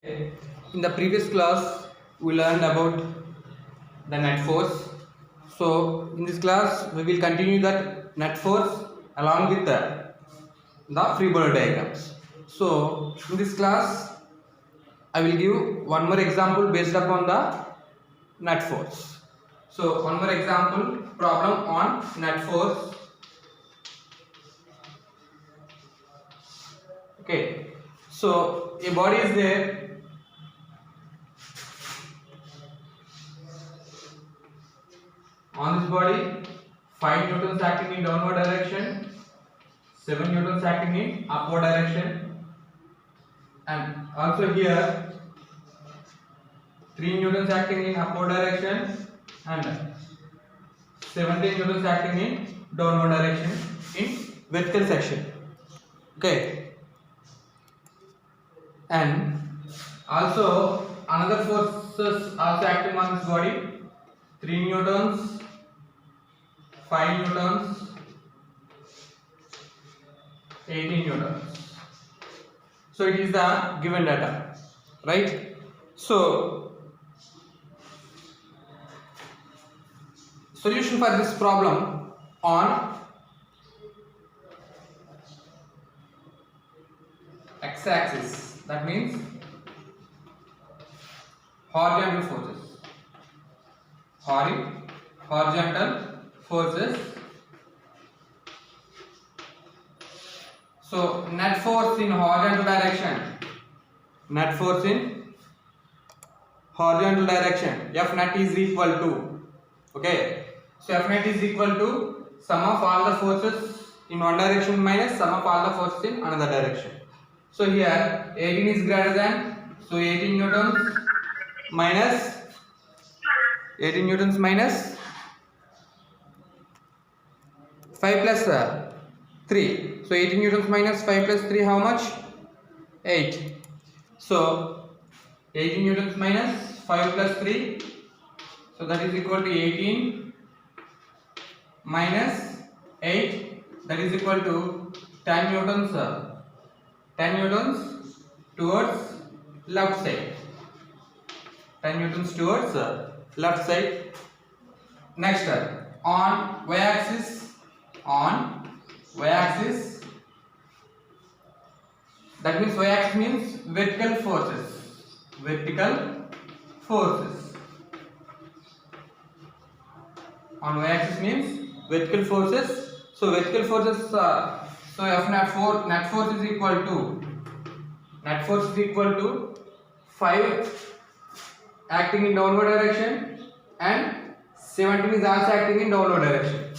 In the previous class, we learned about the net force. So, in this class, we will continue that net force along with the free body diagrams. So, in this class, I will give one more example based upon the net force. So, one more example problem on net force. Okay. So, a body is there. On this body, 5 newtons acting in downward direction, 7 newtons acting in upward direction, and also here 3 newtons acting in upward direction and 17 newtons acting in downward direction in vertical section. Okay, and also another forces also acting on this body, 3 newtons, 5 newtons, 18 newtons. So it is the given data, right? So solution for this problem on x-axis, that means horizontal forces. So net force in horizontal direction, F net is equal to, okay, so F net is equal to sum of all the forces in one direction minus sum of all the forces in another direction. So here 18 is greater than, so 18 newtons minus 5 plus 3. So 18 newtons minus 5 plus 3, how much? 8. So 18 newtons minus 5 plus 3, so that is equal to 18 minus 8, that is equal to 10 newtons. 10 newtons towards left side. 10 newtons towards left side. Next, on y-axis, that means y-axis means vertical forces. On y-axis means vertical forces. So vertical forces, so F net force is equal to 5 acting in downward direction and 17 is also acting in downward direction.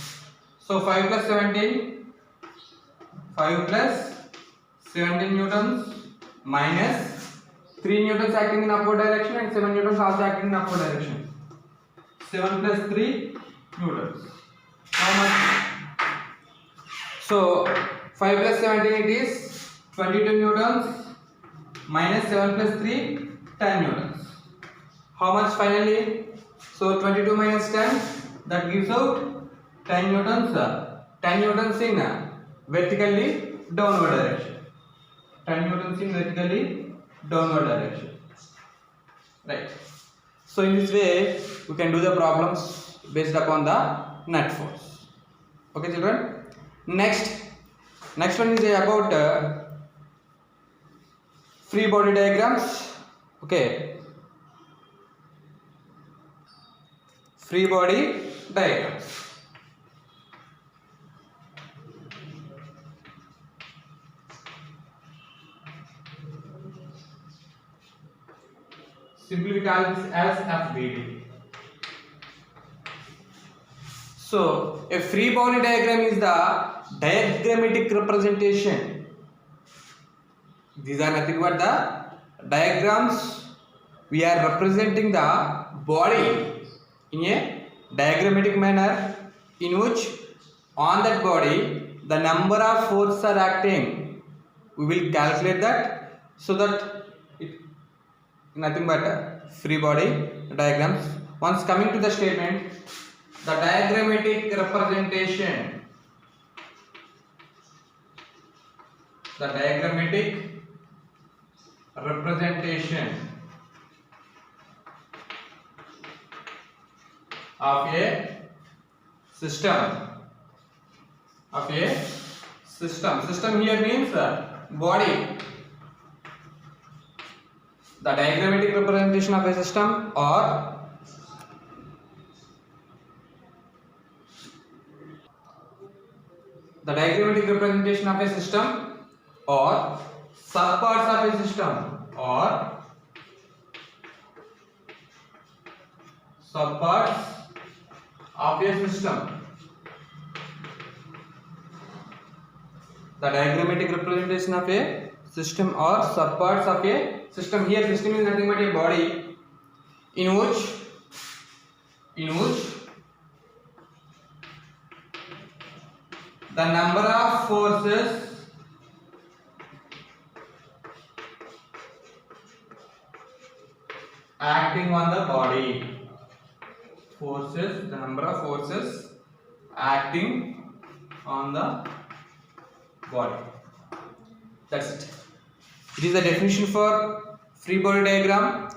So 5 plus 17 newtons minus 3 newtons acting in upward direction and 7 newtons also acting in upward direction. 7 plus 3 newtons. How much? So 5 plus 17 it is 22 newtons minus 7 plus 3 10 newtons. How much finally? So 22 minus 10, that gives out 10 newtons. 10 newtons in vertically downward direction. 10 newtons in vertically downward direction. Right. So in this way, we can do the problems based upon the net force. Okay, children. Next one is about free body diagrams. Okay. Free body diagrams. Simply we call this as FBD. So a free body diagram is the diagrammatic representation. These are nothing but the diagrams. We are representing the body in a diagrammatic manner, in which on that body the number of forces are acting. We will calculate that, so that it nothing but free body diagrams. Once coming to the statement, the diagrammatic representation, the diagrammatic representation of a system. System here means body. The diagrammatic representation of a system, or the diagrammatic representation of a system, or subparts of a system, or subparts of a system. The diagrammatic representation of a system or subparts of a system. Here system is nothing but a body in which the number of forces acting on the body. The number of forces acting on the body. That's it. It is the definition for free body diagram.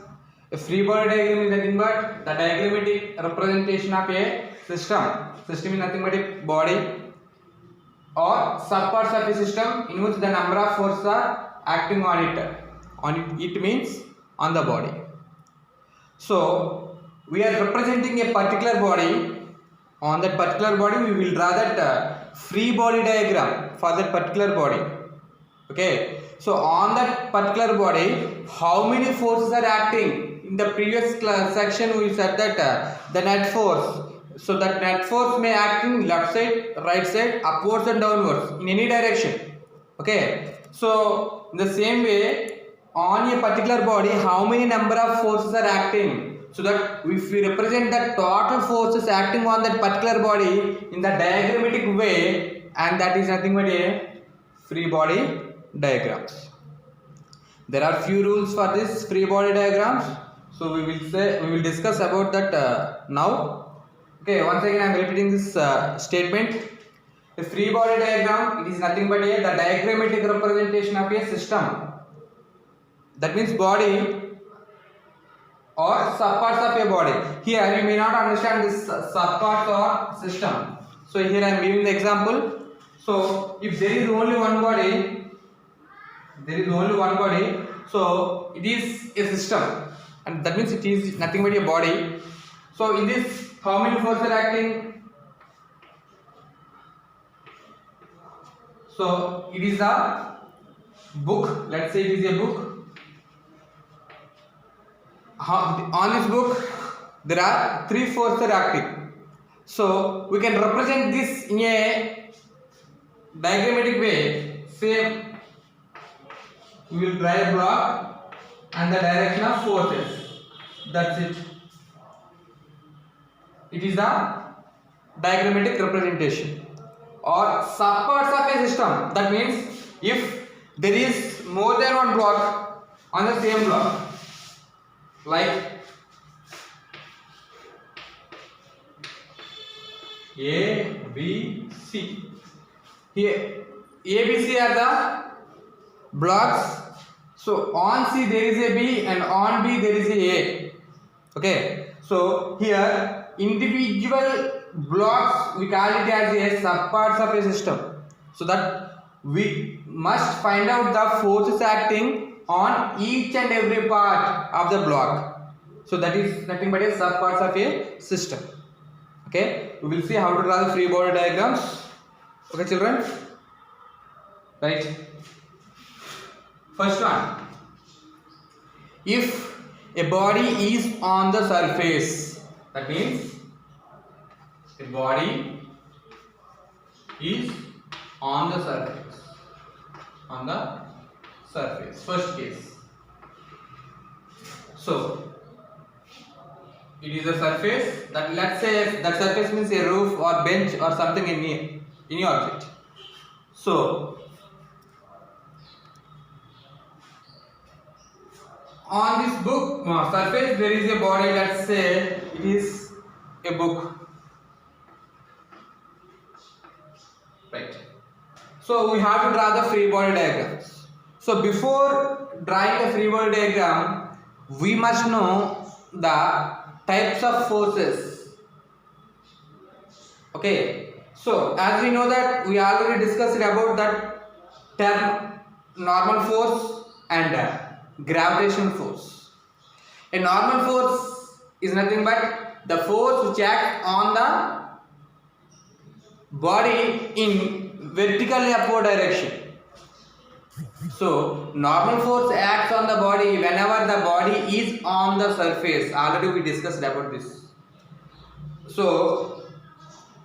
A free body diagram is nothing but the diagrammatic representation of a system. System is nothing but a body or subparts of a system in which the number of forces are acting on it. It means on the body. So we are representing a particular body. On that particular body we will draw that free body diagram for that particular body. Okay, so on that particular body, how many forces are acting? In the previous section we said that the net force. So that net force may act in left side, right side, upwards and downwards, in any direction. Okay, so in the same way, on a particular body, how many number of forces are acting? So that if we represent the total forces acting on that particular body in the diagrammatic way, and that is nothing but a free body diagrams. There are few rules for this free body diagrams, so we will discuss about that now. Okay, once again I am repeating this statement. A free body diagram, it is nothing but the diagrammatic representation of a system. That means body or subparts of a body. Here you may not understand this subparts or system. So here I am giving the example. So if there is only one body, so it is a system, and that means it is nothing but a body. So in this, how many forces are acting? So it is a book. Let's say it is a book. On this book there are 3 forces acting. So we can represent this in a diagrammatic way. Say we will draw a block and the direction of forces. That's it. It is the diagrammatic representation. Or subparts of a system. That means if there is more than one block on the same block, like A, B, C. Here A, B, C are the blocks. So on C there is a B and on B there is a A. Okay. So here individual blocks we call it as a subparts of a system. So that we must find out the forces acting on each and every part of the block. So that is nothing but a subparts of a system. Okay, we will see how to draw the free body diagrams. Okay children, right? First one, if a body is on the surface, that means a body is on the surface. First case. So it is a surface that, let's say that surface means a roof or bench or something in any object. So on this book surface there is a body. Let's say it is a book, right? So we have to draw the free body diagrams. So before drawing a free body diagram, we must know the types of forces. Okay, so as we know that we already discussed about that term normal force and gravitational force. A normal force is nothing but the force which acts on the body in vertically upward direction. So normal force acts on the body whenever the body is on the surface. Already we discussed about this. So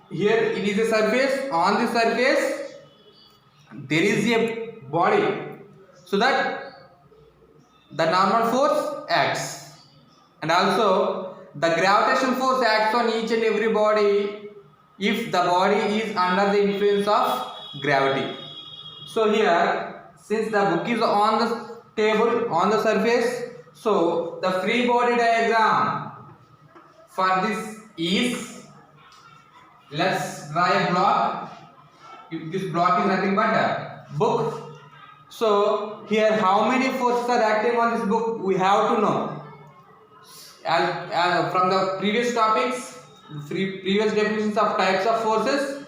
here it is a surface. On the surface there is a body, so that the normal force acts, and also the gravitational force acts on each and every body if the body is under the influence of gravity. So here, since the book is on the table, on the surface, so the free body diagram for this is, let's draw a block. This block is nothing but a book. So here how many forces are acting on this book we have to know. As from the previous topics, previous definitions of types of forces,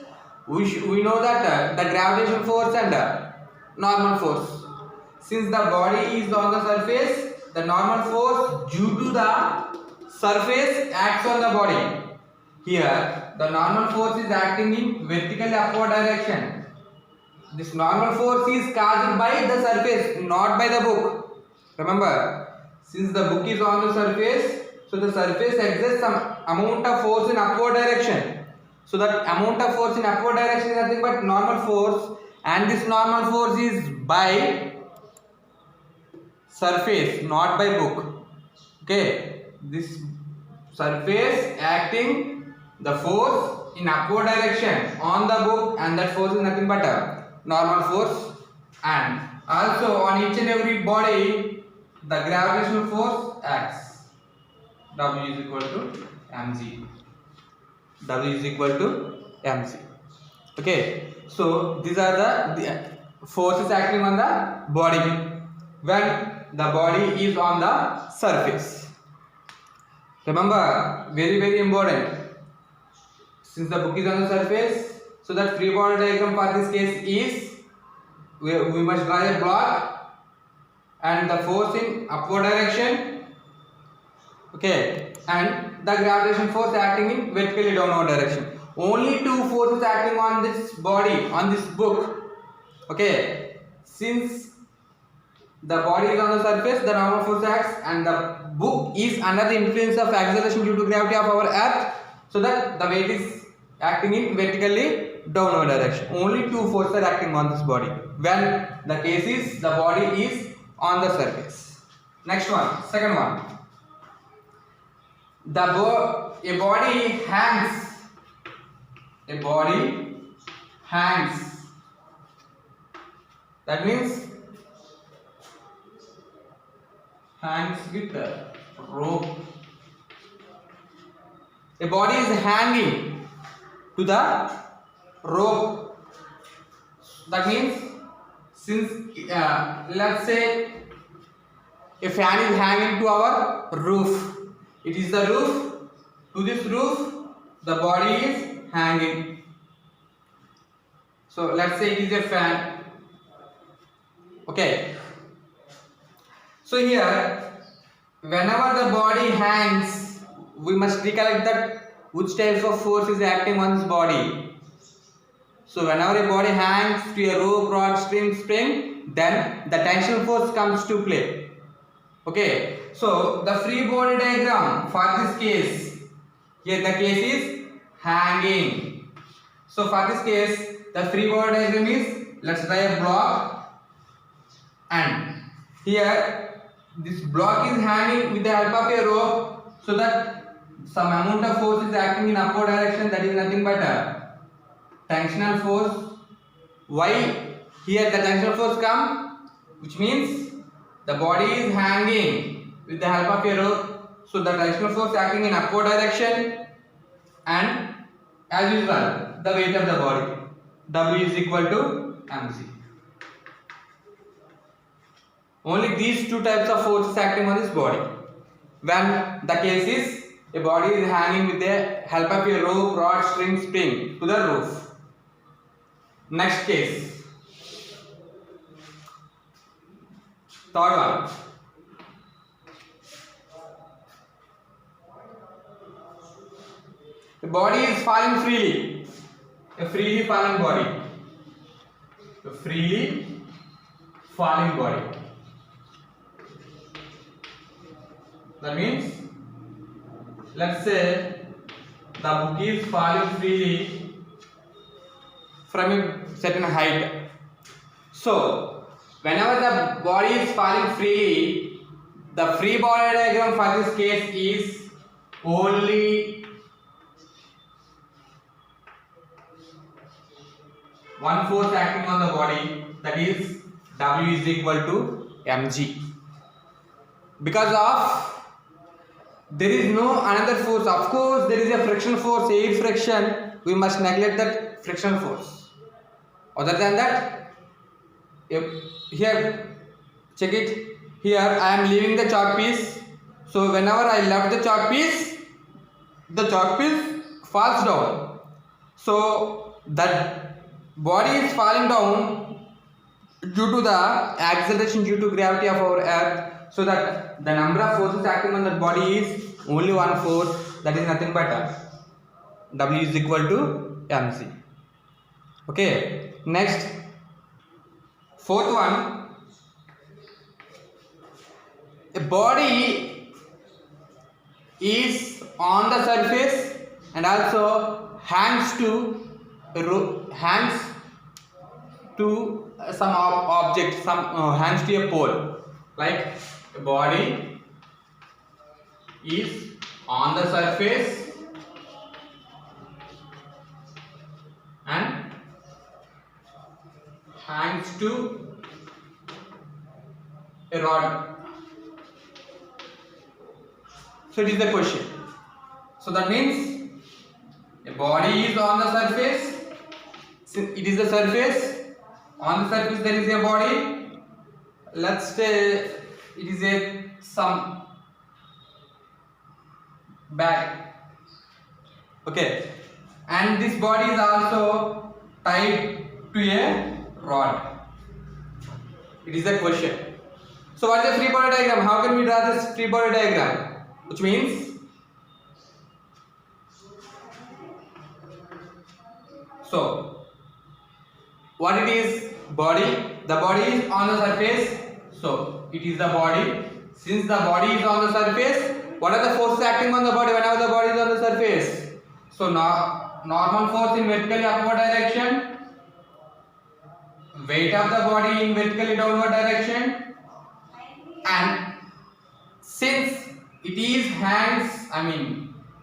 we know that the gravitational force and normal force. Since the body is on the surface, the normal force due to the surface acts on the body. Here the normal force is acting in vertically upward direction. This normal force is caused by the surface, not by the book. Remember, since the book is on the surface, so the surface exerts some amount of force in upward direction. So that amount of force in upward direction is nothing but normal force, and this normal force is by surface, not by book. Okay, this surface acting the force in upward direction on the book, and that force is nothing but a normal force. And also on each and every body the gravitational force acts. W is equal to mg. W is equal to mg. Okay, so these are the forces acting on the body when the body is on the surface. Remember, very important, since the book is on the surface, so that free body diagram for this case is, we must draw a block and the force in upward direction, okay, and the gravitational force acting in vertically downward direction. Only two forces acting on this body, on this book. Okay, since the body is on the surface, the normal force acts, and the book is under the influence of acceleration due to gravity of our earth, so that the weight is acting in vertically downward direction. Only two forces are acting on this body when the case is the body is on the surface. Next one, second one. A body hangs. A body hangs. That means hangs with a rope. A body is hanging to the rope. That means, since let's say a fan is hanging to our roof. It is the roof. To this roof the body is hanging. So let's say it is a fan. Okay. So here, whenever the body hangs, we must recollect that which types of force is acting on this body. So whenever a body hangs to a rope, rod, spring, then the tension force comes to play. Okay, so the free body diagram for this case, here the case is hanging. So for this case, the free body diagram is, let's draw a block, and here this block is hanging with the help of a rope, so that some amount of force is acting in upward direction, that is nothing but a tensional force. Why here the tensional force come? Which means the body is hanging with the help of a rope, so the tensional force acting in upward direction, and as usual the weight of the body, W is equal to mg. Only these two types of forces acting on this body. When the case is a body is hanging with the help of a rope, rod, string, spring to the roof. Next case. Third one. The body is falling freely. A freely falling body. A freely falling body. That means, let's say the book is falling freely from a certain height. So, whenever the body is falling freely, the free body diagram for this case is only one force acting on the body, that is W is equal to mg. Because of there is no another force. Of course, there is a friction force, air friction. We must neglect that friction force. Other than that, here, check it. Here I am leaving the chalk piece. So whenever I left the chalk piece falls down. So that body is falling down due to the acceleration due to gravity of our earth. So that the number of forces acting on that body is only one force, that is nothing but W is equal to mc. Okay, next, fourth one. A body is on the surface and also hangs to some object, hangs to a pole. Like a body is on the surface and hangs to a rod. So it is the question. So that means a body is on the surface. Since it is the surface, on the surface there is a body. Let's say it is some bag. Okay, and this body is also tied to a rod. It is a question. So what is the free body diagram? How can we draw this free body diagram? Which means, so what it is? Body. The body is on the surface. So it is the body. Since the body is on the surface, what are the forces acting on the body whenever the body is on the surface? So normal force in vertically upward direction, weight of the body in vertically downward direction, and since it is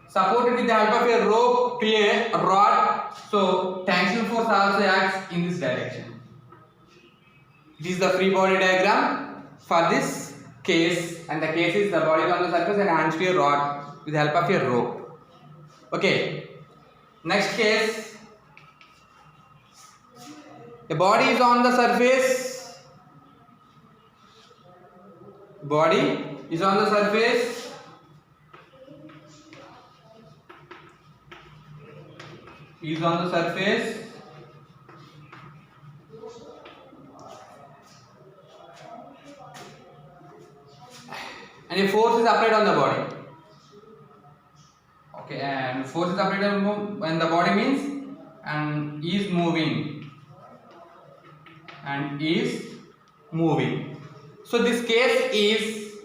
supported with the help of a rope to a rod, so tension force also acts in this direction. It is the free body diagram for this case, and the case is the body is on the surface and hangs to a rod with the help of a rope. Okay, next case, a body is on the surface, body is on the surface, is on the surface, and a force is applied on the body. Okay, and force is applied on the body means and is moving and is moving. So this case is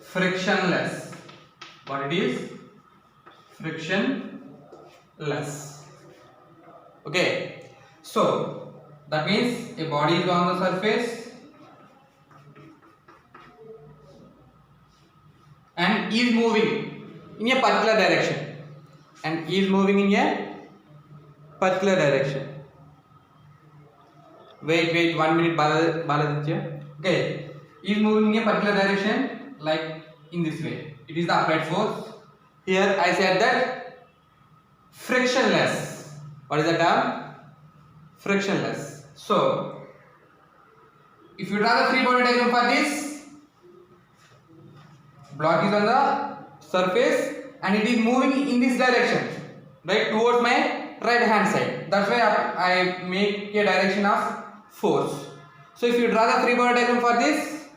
frictionless. What it is? Frictionless. Okay, so that means a body is on the surface and is moving in a particular direction, Wait 1 minute, Baladitya. Okay, is moving in a particular direction, like in this way. It is the applied force. Here I said that frictionless. What is the term? Frictionless. So, if you draw the free body diagram for this, block is on the surface and it is moving in this direction, right, towards my right hand side. That's why I make a direction of force. So, if you draw the free body diagram for this,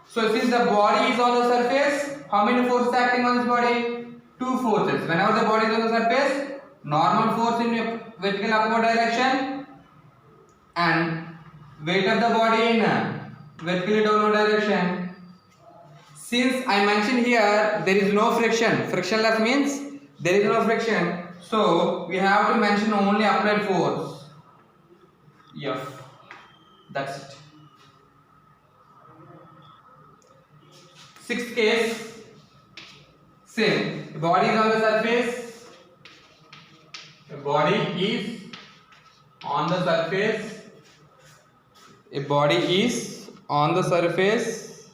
so since the body is on the surface, how many forces acting on this body? Two forces. Whenever the body is on the surface, normal force in vertical upward direction and weight of the body in vertically downward direction. Since I mentioned here there is no friction, frictionless means there is no friction, so we have to mention only applied force, F. That's it. Sixth case, same. The body is on the surface. The body is on the surface. A body is on the surface.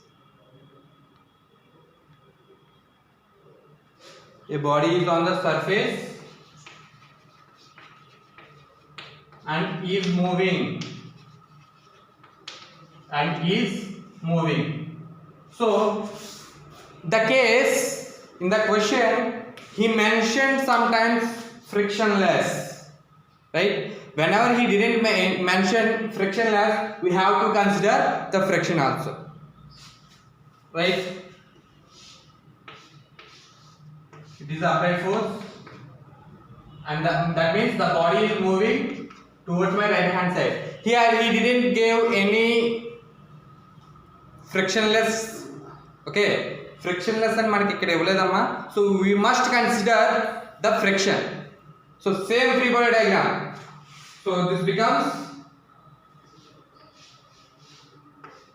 A body is on the surface and is moving. So the case in the question he mentioned sometimes frictionless, right? Whenever he didn't mention frictionless, we have to consider the friction also, right? It is applied force and that means the body is moving towards my right hand side. Here he didn't give any frictionless. Okay, frictionless and manaki ikkada ivvaledamma, so we must consider the friction. So same free body diagram, so this becomes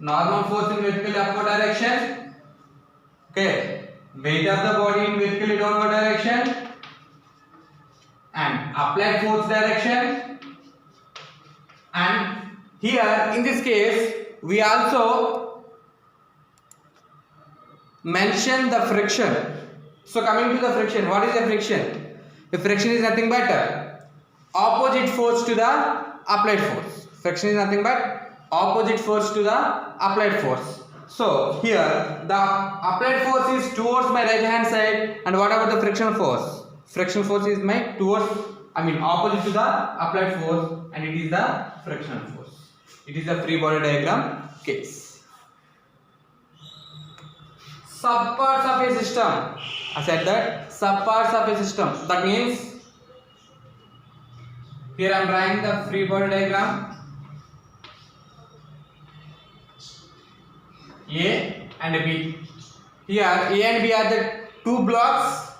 normal force in vertically upward direction, okay, weight of the body in vertically downward direction and applied force direction. And here in this case we also mention the friction. So coming to the friction, what is the friction? The friction is nothing but opposite force to the applied force. Friction is nothing but opposite force to the applied force. So here the applied force is towards my right hand side, and what about the friction force? Friction force is my opposite to the applied force, and it is the friction force. It is the free body diagram case. Subparts of a system. I said that subparts of a system. That means here I am drawing the free body diagram. A and B. Here A and B are the two blocks.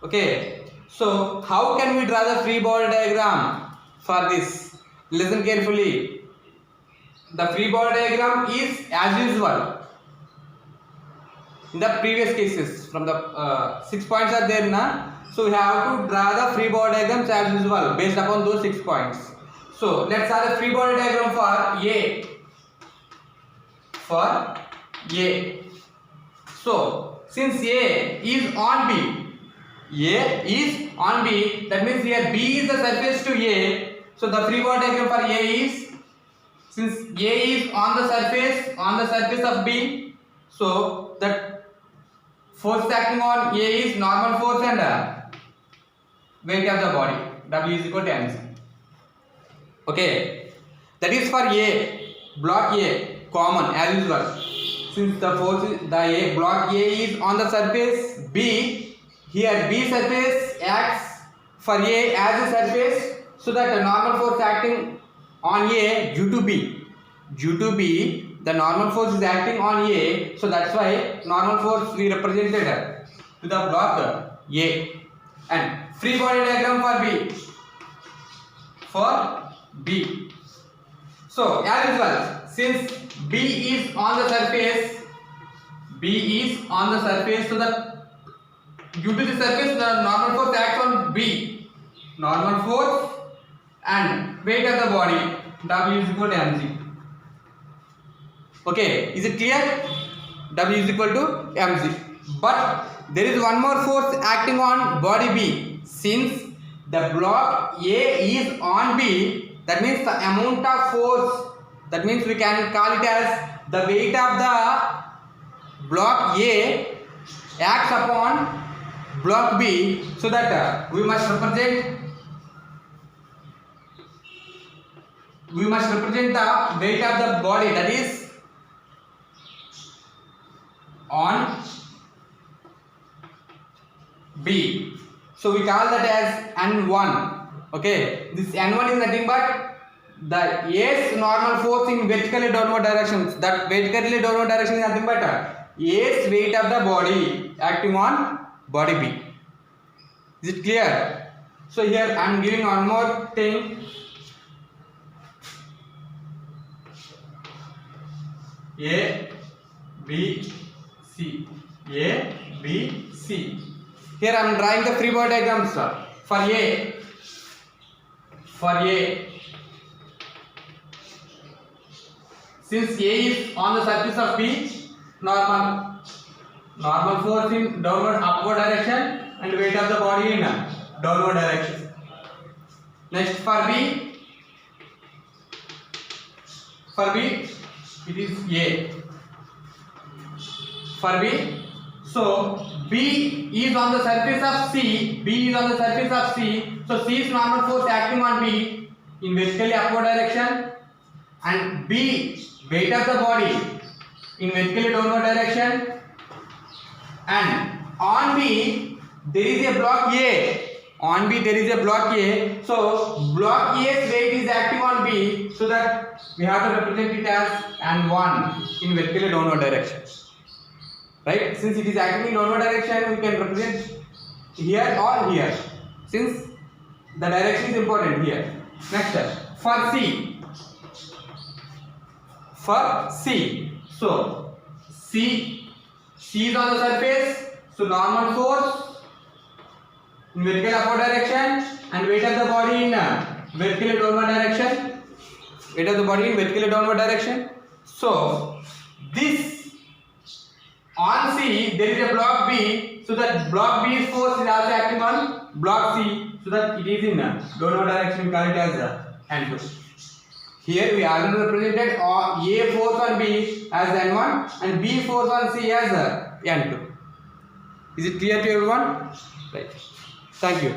Okay. So how can we draw the free body diagram for this? Listen carefully. The free body diagram is as usual. In the previous cases, from the 6 points are there na, so we have to draw the free body diagrams as usual based upon those 6 points. So let's draw the free body diagram for A. For A. So since A is on B, A is on B, that means here B is the surface to A. So the free body diagram for A is, since A is on the surface of B, so that force acting on A is normal force and weight of the body, W is equal to mc. Okay, that is for A, block A, common as usual. Since the force is the A, block A is on the surface B, here B surface acts for A as a surface, so that the normal force acting on A due to B, the normal force is acting on A, so that's why normal force we represented to the block A. And free body diagram for B. So as usual, since B is on the surface, so that due to the surface the normal force acts on B, normal force and weight of the body, W is equal to mg. Okay, is it clear? W is equal to mg. But there is one more force acting on body B. Since the block A is on B, that means the amount of force, that means we can call it as the weight of the block A acts upon block B, so that we must represent the weight of the body, that is on B. So we call that as N1. Okay, this N1 is nothing but the A's normal force in vertically downward directions. That vertically downward direction is nothing but A's weight of the body acting on body B. Is it clear? So here I am giving one more thing. A, B, C. A, B, C. Here I am drawing the free body diagrams for A. Since A is on the surface of B, normal force in downward upward direction and weight of the body in downward direction. Next for B it is A. For B, so B is on the surface of C. So C's normal force acting on B in vertically upward direction, and B weight of the body in vertically downward direction, and on B there is a block A. So block A's weight is acting on B, so that we have to represent it as N1 in vertically downward direction. Right? Since it is acting in downward direction, we can represent here or here, since the direction is important here. Next step, for C. So C is on the surface, so normal force in vertical upward direction and weight of the body in vertically downward direction. So this on C there is a block B, so that block B's force is also acting on block C, so that it is in downward direction. We call it as N2. Here we already represented A force on B as N1 and B force on C as N2. Is it clear to everyone? Right. Thank you.